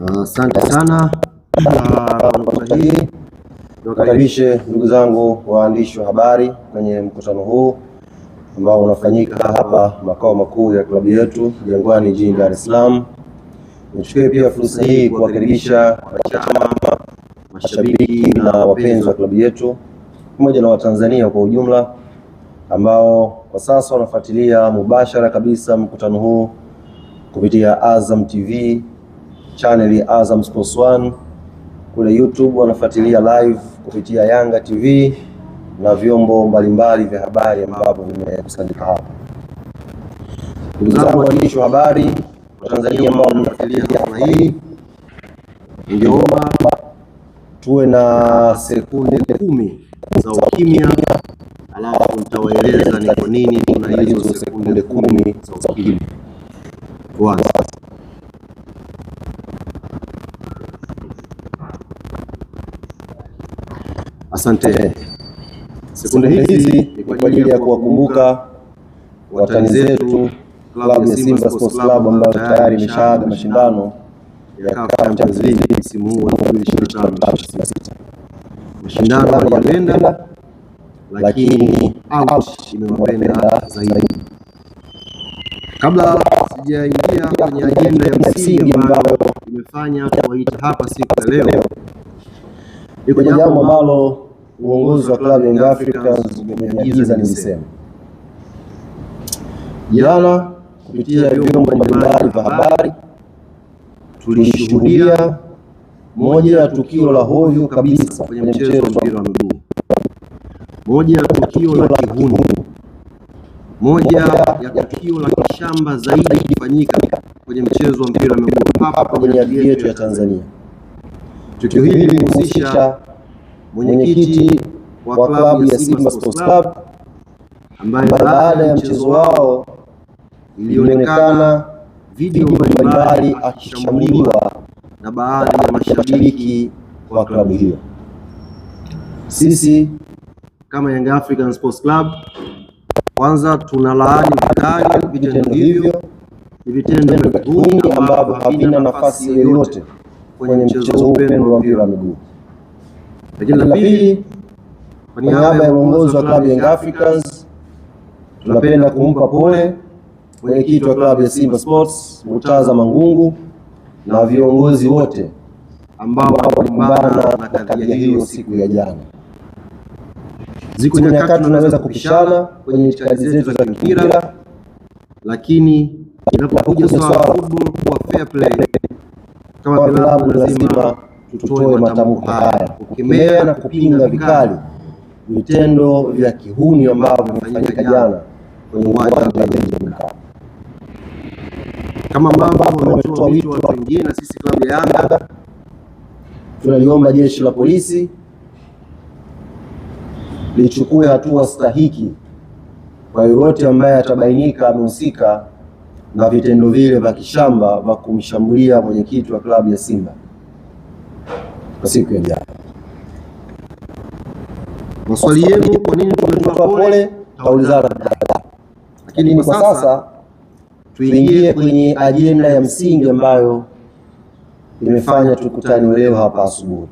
Asante sana kwa nukta hii. Niwakaribishe ndugu zangu waandishi wa habari kwenye mkutano huu ambao unafanyika hapa makao makuu ya klabu yetu Jangwani jijini Dar es Salaam. Nichukue pia fursa hii kuwakaribisha wanachama, mashabiki na wapenzi wa klabu yetu pamoja na Watanzania kwa ujumla ambao kwa sasa wanafuatilia mubashara kabisa mkutano huu kupitia Azam TV, channel ya Azam Sports 1, kule YouTube wanafuatilia live kupitia Yanga TV na vyombo mbalimbali vya habari ambavyo vimekusanyika hapa. Ndugu zangu waandishi wa habari wa Tanzania ambao wanafuatilia kama hii, ningeomba tuwe na sekunde 10 za ukimya, alafu nitawaeleza ni kwa nini tuna hizo sekunde 10 za ukimya. Kwanza, asante. Sekunde hizi ni kwa ajili ya kuwakumbuka watani zetu klabu ya Simba Sports Club ambayo tayari imeshaaga mashindano ya CAF Champions League msimu huu wa 2025-26. Mashindano waliyapenda, lakini out imewapenda zaidi. Kabla sijaingia kwenye ajenda ya msingi ambayo imefanya tuwaite hapa siku ya leo, liko jambo ambalo uongozi wa klabu ya Young Africans umeniagiza niseme. Jana kupitia vyombo mbalimbali vya habari tulishuhudia moja ya tukio la hovyo kabisa kwenye mchezo wa mpira wa miguu, moja ya tukio la kihuni, moja ya tukio la kishamba zaidi kufanyika kwenye mchezo wa mpira wa miguu hapa kwenye ardhi yetu ya Tanzania. Tukio hili lilihusisha mwenyekiti wa klabu ya Simba Sports Club ambaye baada ya mchezo wao ilionekana video mbalimbali akishambuliwa na baadhi ya mashabiki wa klabu hiyo. Sisi kama Young African Sports Club kwanza tunalaani vikali vitendo hivyo. Ni vitendo vya kihuni ambavyo havina nafasi yoyote kwenye mchezo huu wa mpira wa miguu. Lakini la pili, kwa niaba ya uongozi wa klabu ya Young Africans tunapenda kumpa pole mwenyekiti wa klabu ya Simba Sports Murtaza Mangungu na viongozi wote ambao walipambana na kadhia hiyo siku ya jana. Ziko nyakati tunaweza kupishana kwenye itikadi zetu za mpira, lakini inapokuja swala la football kwa fair play, kama klabu lazima tutoe matamko haya kukemea na kupinga vikali vitendo vya kihuni ambavyo vimefanyika jana kwenye uwanja wa Benjamin Mkapa. Kama ambavyo wametoa wito watu wengine, na sisi klabu ya Yanga tunaliomba jeshi la polisi lichukue hatua stahiki kwa yoyote ambaye atabainika amehusika na vitendo vile vya kishamba vya kumshambulia mwenyekiti wa klabu ya Simba kwa siku ya jana. Maswali yenu, kwa nini tumetoa pole, taulizana baadaye. Lakini kwa sasa tuingie kwenye ajenda ya msingi ambayo imefanya tukutane leo hapa asubuhi.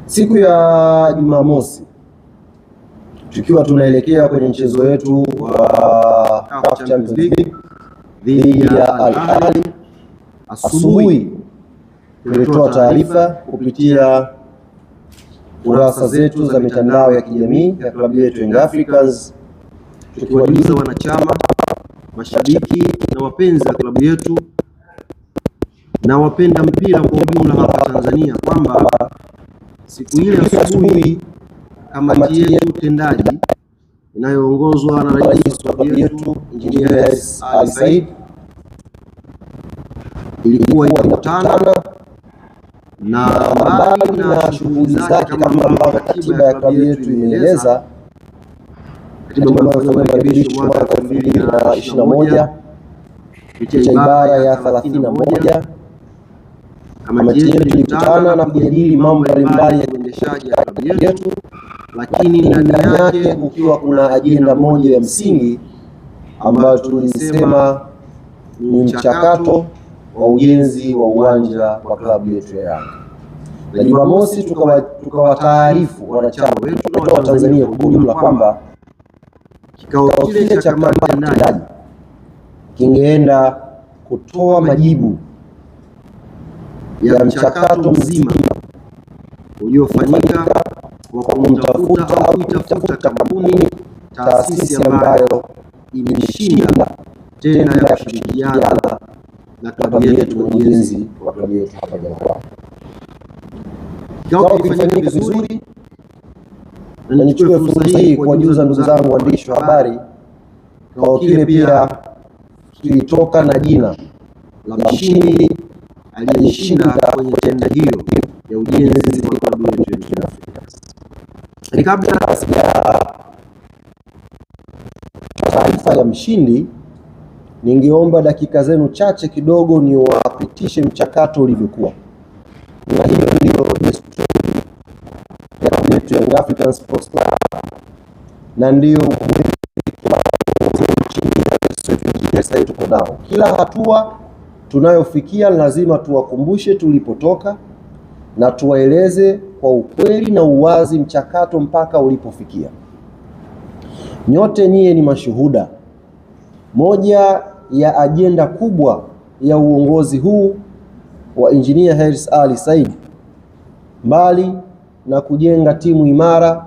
Siku ya Jumamosi tukiwa tunaelekea kwenye mchezo wetu wa CAF Champions League dhidi ya Al Ahly, asubuhi tulitoa taarifa kupitia kurasa zetu za mitandao ya kijamii ya klabu yetu Young Africans, tukiwajuza wanachama, mashabiki na wapenzi wa klabu yetu na wapenda mpira kwa ujumla hapa Tanzania kwamba siku ile asubuhi kamati yetu tendaji inayoongozwa na rais wa klabu yetu Engineer Ali Said ilikuwa ikikutana na mbali na shughuli zake kama ambavyo katiba ya klabu yetu imeeleza, katiba ambayo ilifanywa marekebisho mwaka 2021 kupitia ibara ya 31, kamati yetu ilikutana na kujadili mambo mbalimbali ya uendeshaji wa klabu yetu, lakini ndani yake kukiwa kuna ajenda moja ya msingi ambayo tulisema ni mchakato wa ujenzi wa uwanja wa klabu yetu ya Yanga. Na Jumamosi tukawataarifu wanachama wetu na Watanzania kwa ujumla kwamba kikao kile cha kamati tendaji kingeenda kutoa majibu ya mchakato mzima uliofanyika wa kumtafuta au kuitafuta kampuni taasisi ambayo imeshinda tena ya kushirikiana na klabu yetu na ujenzi wa klabu yetu hapa Jangwani. Kikao kilifanyika vizuri, na nichukue fursa hii kuwajuza ndugu zangu waandishi wa habari, kikao kile pia kilitoka na jina la mshindi aliyeshinda kwenye tenda hiyo ya ujenzi wa klabu yetu ya Young Africans. Lakini kabla ya taarifa ya mshindi, ningeomba dakika zenu chache kidogo niwapitishe mchakato ulivyokuwa. Na hiyo ndio desturi ya klabu yetu ya Young Africans Sports Club, na ndio sasa tuko nao. Kila hatua tunayofikia lazima tuwakumbushe tulipotoka na tuwaeleze kwa ukweli na uwazi mchakato mpaka ulipofikia. Nyote nyie ni mashuhuda. Moja ya ajenda kubwa ya uongozi huu wa Engineer Hersi Ali Said, mbali na kujenga timu imara,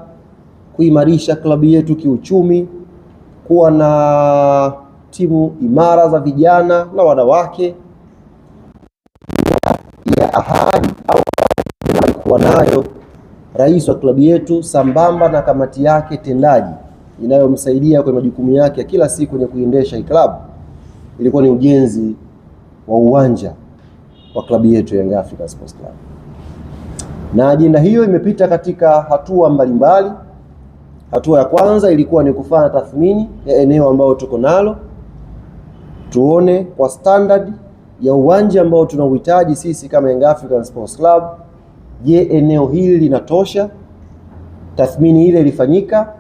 kuimarisha klabu yetu kiuchumi, kuwa na timu imara za vijana na wanawake, ya ahadi au alikuwa nayo rais wa klabu yetu sambamba na kamati yake tendaji inayomsaidia kwa majukumu yake ya kila siku kwenye kuendesha hii klabu, ilikuwa ni ujenzi wa uwanja wa klabu yetu ya Young Africans Sports Club. Na ajenda hiyo imepita katika hatua mbalimbali. Hatua ya kwanza ilikuwa ni kufanya tathmini ya eneo ambalo tuko nalo, tuone kwa standard ya uwanja ambao tunauhitaji sisi kama Young Africans Sports Club, je, eneo hili linatosha? Tathmini ile ilifanyika,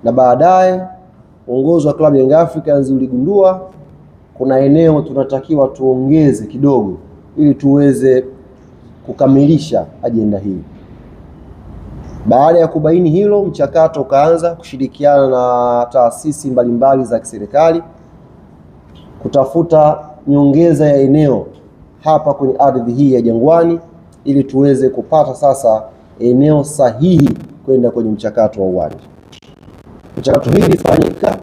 na baadaye uongozi wa klabu ya Young Africans uligundua kuna eneo tunatakiwa tuongeze kidogo ili tuweze kukamilisha ajenda hii. Baada ya kubaini hilo, mchakato ukaanza kushirikiana na taasisi mbalimbali za kiserikali kutafuta nyongeza ya eneo hapa kwenye ardhi hii ya Jangwani ili tuweze kupata sasa eneo sahihi kwenda kwenye mchakato wa uwanja. Mchakato hii ilifanyika,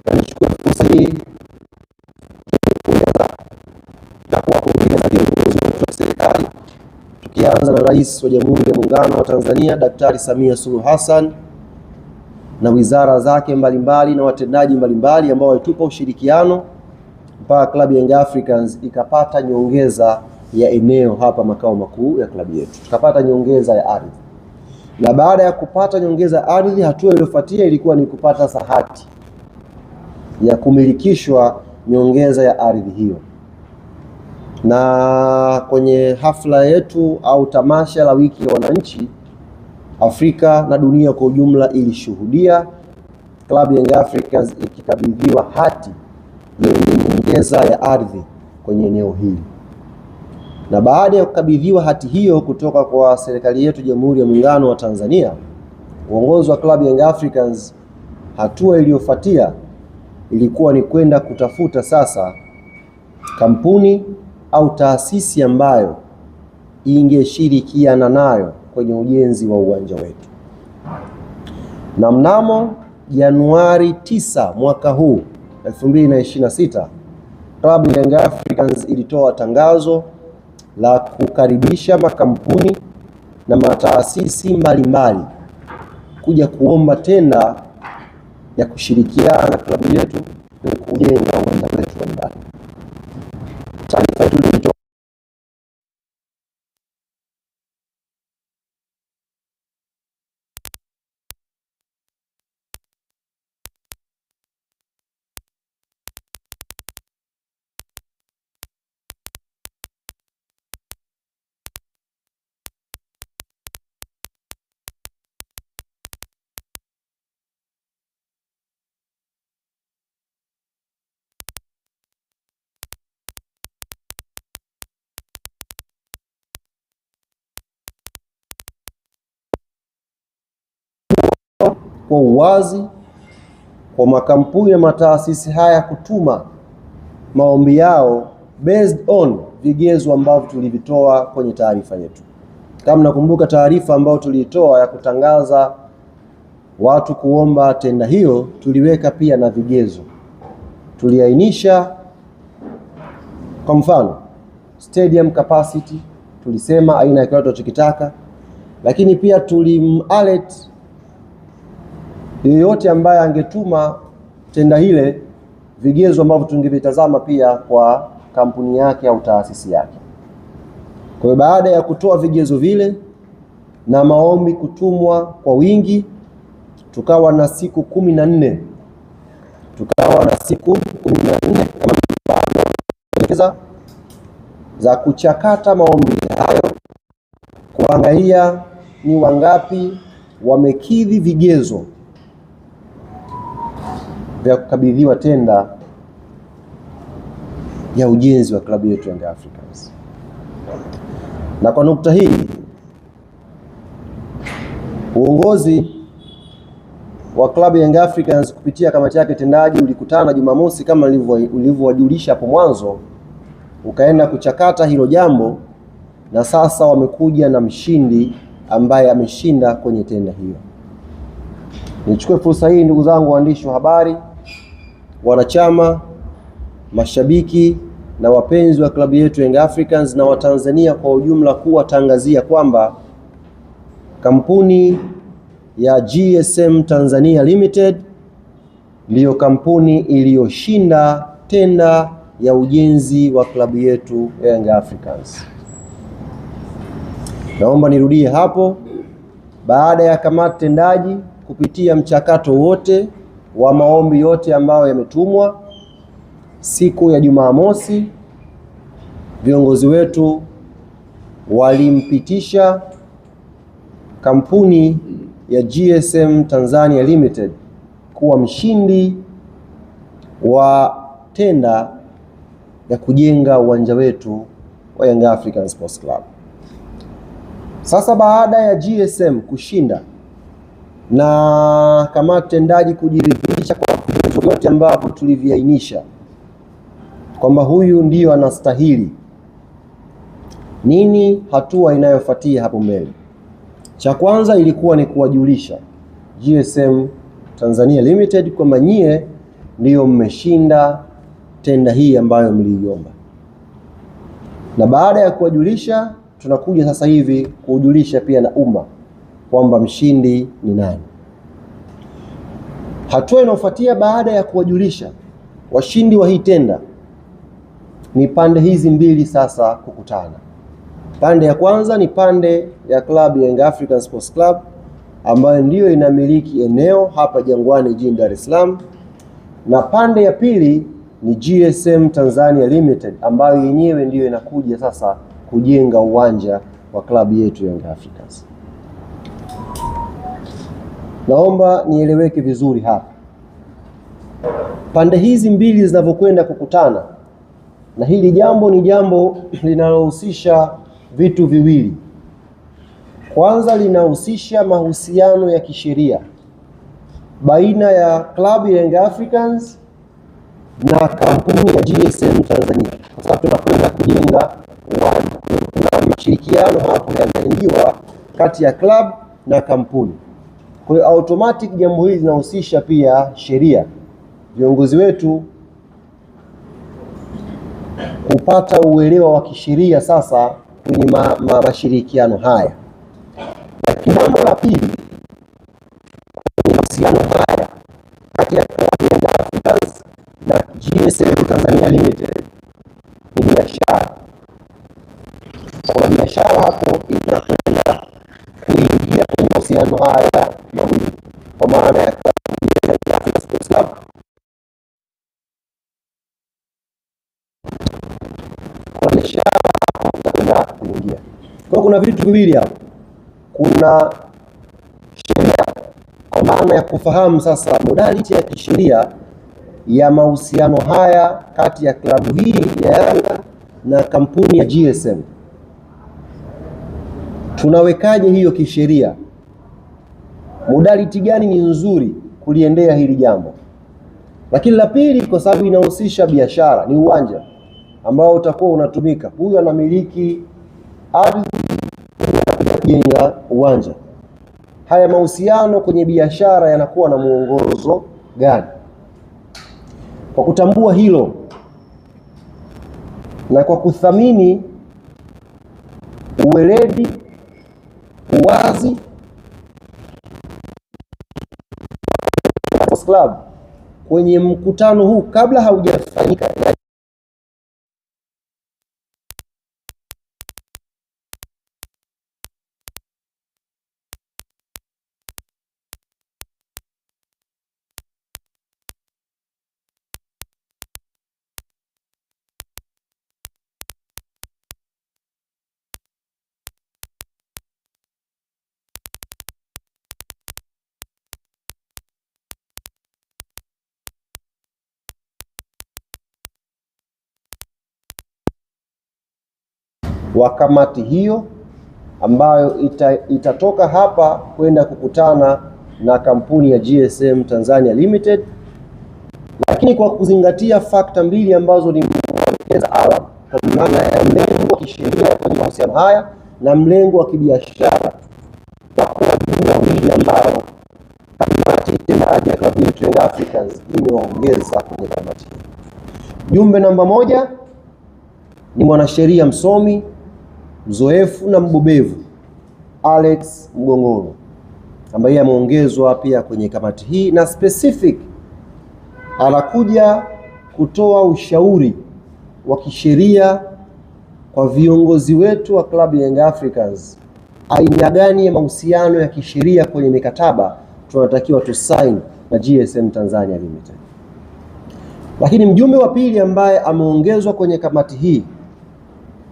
na nichukue fursa hii na kuwapongeza viongozi wa serikali, tukianza na Rais wa Jamhuri ya Muungano wa Tanzania Daktari Samia Suluhu Hassan na wizara zake mbalimbali na watendaji mbalimbali ambao walitupa ushirikiano mpaka klabu ya Young Africans ikapata nyongeza ya eneo hapa makao makuu ya klabu yetu. Tukapata nyongeza ya ardhi. Na baada ya kupata nyongeza ya ardhi, hatua iliyofuatia ilikuwa ni kupata sahati ya kumilikishwa nyongeza ya ardhi hiyo. Na kwenye hafla yetu au tamasha la wiki ya wananchi, Afrika na dunia kwa ujumla ilishuhudia klabu ya Young Africans ikikabidhiwa hati ya nyongeza ya ardhi kwenye eneo hili. Na baada ya kukabidhiwa hati hiyo kutoka kwa serikali yetu Jamhuri ya Muungano wa Tanzania, uongozi wa klabu ya Young Africans, hatua iliyofuatia ilikuwa ni kwenda kutafuta sasa kampuni au taasisi ambayo ingeshirikiana nayo kwenye ujenzi wa uwanja wetu. Na mnamo Januari 9 mwaka huu 2026, klabu ya Young Africans ilitoa tangazo la kukaribisha makampuni na mataasisi mbalimbali kuja kuomba tenda ya kushirikiana na klabu yetu na kujenga uwanja wetu wa ndani. Taarifa kwa uwazi kwa makampuni na mataasisi haya kutuma maombi yao based on vigezo ambavyo tulivitoa kwenye taarifa yetu. Kama nakumbuka taarifa ambayo tuliitoa ya kutangaza watu kuomba tenda hiyo, tuliweka pia na vigezo. Tuliainisha kwa mfano stadium capacity, tulisema aina ya kiwanja tunachokitaka, lakini pia tulimalert yeyote ambaye angetuma tenda ile vigezo ambavyo tungevitazama pia kwa kampuni yake au taasisi yake. Kwa hiyo baada ya kutoa vigezo vile na maombi kutumwa kwa wingi, tukawa na siku 14 kama za kuchakata maombi hayo, kuangalia ni wangapi wamekidhi vigezo vya kukabidhiwa tenda ya ujenzi wa klabu yetu Young Africans. Na kwa nukta hii, uongozi wa klabu Young Africans kupitia kamati yake tendaji ulikutana Jumamosi kama ulivyowajulisha hapo mwanzo, ukaenda kuchakata hilo jambo, na sasa wamekuja na mshindi ambaye ameshinda kwenye tenda hiyo. Nichukue fursa hii, ndugu zangu waandishi wa habari, wanachama, mashabiki na wapenzi wa klabu yetu Young Africans na Watanzania kwa ujumla, kuwatangazia kwamba kampuni ya GSM Tanzania Limited ndiyo kampuni iliyoshinda tenda ya ujenzi wa klabu yetu Young Africans. Naomba nirudie hapo. Baada ya kamati tendaji kupitia mchakato wote wa maombi yote ambayo yametumwa siku ya Jumamosi, viongozi wetu walimpitisha kampuni ya GSM Tanzania Limited kuwa mshindi wa tenda ya kujenga uwanja wetu wa Young African Sports Club. Sasa baada ya GSM kushinda na kamati tendaji kujiridhisha kwa vigezo vyote ambavyo tuliviainisha kwamba huyu ndiyo anastahili, nini hatua inayofuatia hapo mbele? Cha kwanza ilikuwa ni kuwajulisha GSM Tanzania Limited kwamba nyie ndiyo mmeshinda tenda hii ambayo mliiomba. Na baada ya kuwajulisha, tunakuja sasa hivi kujulisha pia na umma kwamba mshindi ni nani. Hatua inayofuatia baada ya kuwajulisha washindi wa hii tenda ni pande hizi mbili sasa kukutana. Pande ya kwanza ni pande ya klabu ya Young African Sports Club ambayo ndiyo inamiliki eneo hapa Jangwani jijini Dar es Salaam, na pande ya pili ni GSM Tanzania Limited ambayo yenyewe ndiyo inakuja sasa kujenga uwanja wa klabu yetu Young Africans. Naomba nieleweke vizuri hapa. Pande hizi mbili zinavyokwenda kukutana, na hili jambo ni jambo linalohusisha vitu viwili. Kwanza, linahusisha mahusiano ya kisheria baina ya klabu ya Young Africans na kampuni ya GSM Tanzania, kwa sababu tunakwenda kujenga uwanja. Kuna mashirikiano hapo yanaingiwa kati ya klabu na kampuni. Kwa hiyo automatic jambo hili linahusisha pia sheria. Viongozi wetu kupata uelewa wa kisheria sasa kwenye mashirikiano haya. Lakini jambo la pili, mahusiano haya kati ya Young Africans na GSM Tanzania Limited ni biashara. Kwa biashara hapo itakwenda kuingia kwenye mahusiano haya mawili, kwa maana ya Young African Sports Club kwa biashara itakwenda kuingia. Kwa kuna vitu viwili hapo. Kuna sheria kwa maana ya kufahamu sasa modality ya kisheria ya mahusiano haya kati ya klabu hii ya Yanga na kampuni ya GSM. Tunawekaje hiyo kisheria? modality gani ni nzuri kuliendea hili jambo. Lakini la pili, kwa sababu inahusisha biashara, ni uwanja ambao utakuwa unatumika. Huyu anamiliki ardhi kujenga uwanja. Haya mahusiano kwenye biashara yanakuwa na muongozo gani? Kwa kutambua hilo na kwa kuthamini uweledi, uwazi Club kwenye mkutano huu kabla haujafanyika, wa kamati hiyo ambayo itatoka hapa kwenda kukutana na kampuni ya GSM Tanzania Limited, lakini kwa kuzingatia fakta mbili ambazo ni awali, kwa maana ya mlengo wa kisheria kwenye mahusiano haya na mlengo wa kibiashara, ambao kamati tendaji ya klabu yetu Young Africans imeongeza kwenye kamati. Jumbe namba moja ni mwanasheria msomi, mzoefu na mbobevu Alex Mgongolo, ambaye ameongezwa pia kwenye kamati hii, na specific anakuja kutoa ushauri wa kisheria kwa viongozi wetu wa klabu ya Young Africans, aina gani ya mahusiano ya kisheria kwenye mikataba tunatakiwa tusign na GSM Tanzania Limited. Lakini mjumbe wa pili ambaye ameongezwa kwenye kamati hii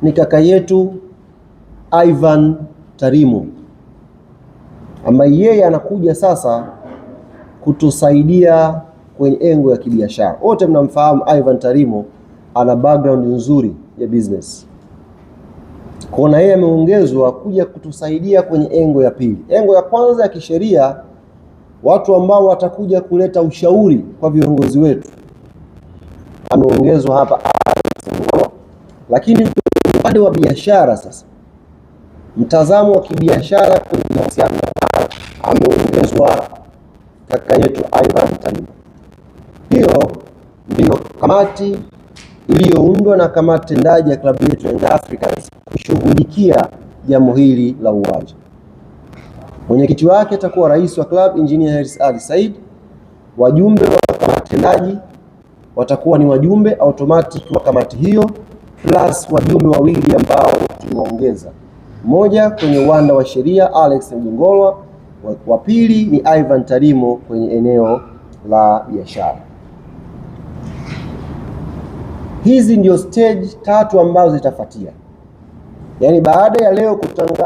ni kaka yetu Ivan Tarimo, ambaye yeye anakuja sasa kutusaidia kwenye engo ya kibiashara. Wote mnamfahamu Ivan Tarimo, ana background nzuri ya business. Kwa yeye ameongezwa kuja kutusaidia kwenye engo ya pili. Engo ya kwanza ya kisheria, watu ambao watakuja kuleta ushauri kwa viongozi wetu, ameongezwa hapa. Lakini upande wa biashara sasa, mtazamo wa kibiashara kwenye mahusiano, ameongezwa kaka yetu Ivan Tarimo. Hiyo ndio kamati iliyoundwa na kamati tendaji ya klabu yetu Young Africans kushughulikia jambo hili la uwanja. Mwenyekiti wake atakuwa rais wa club Engineer Hersi Ali Said. Wajumbe wa kamati tendaji watakuwa ni wajumbe automatic wa kamati hiyo, plus wajumbe wawili ambao tumeongeza. Mmoja kwenye uwanda wa sheria Alex Mgongolo, wa pili ni Ivan Tarimo kwenye eneo la biashara. Hizi ndio stage tatu ambazo zitafuatia. Yaani baada ya leo kutangaza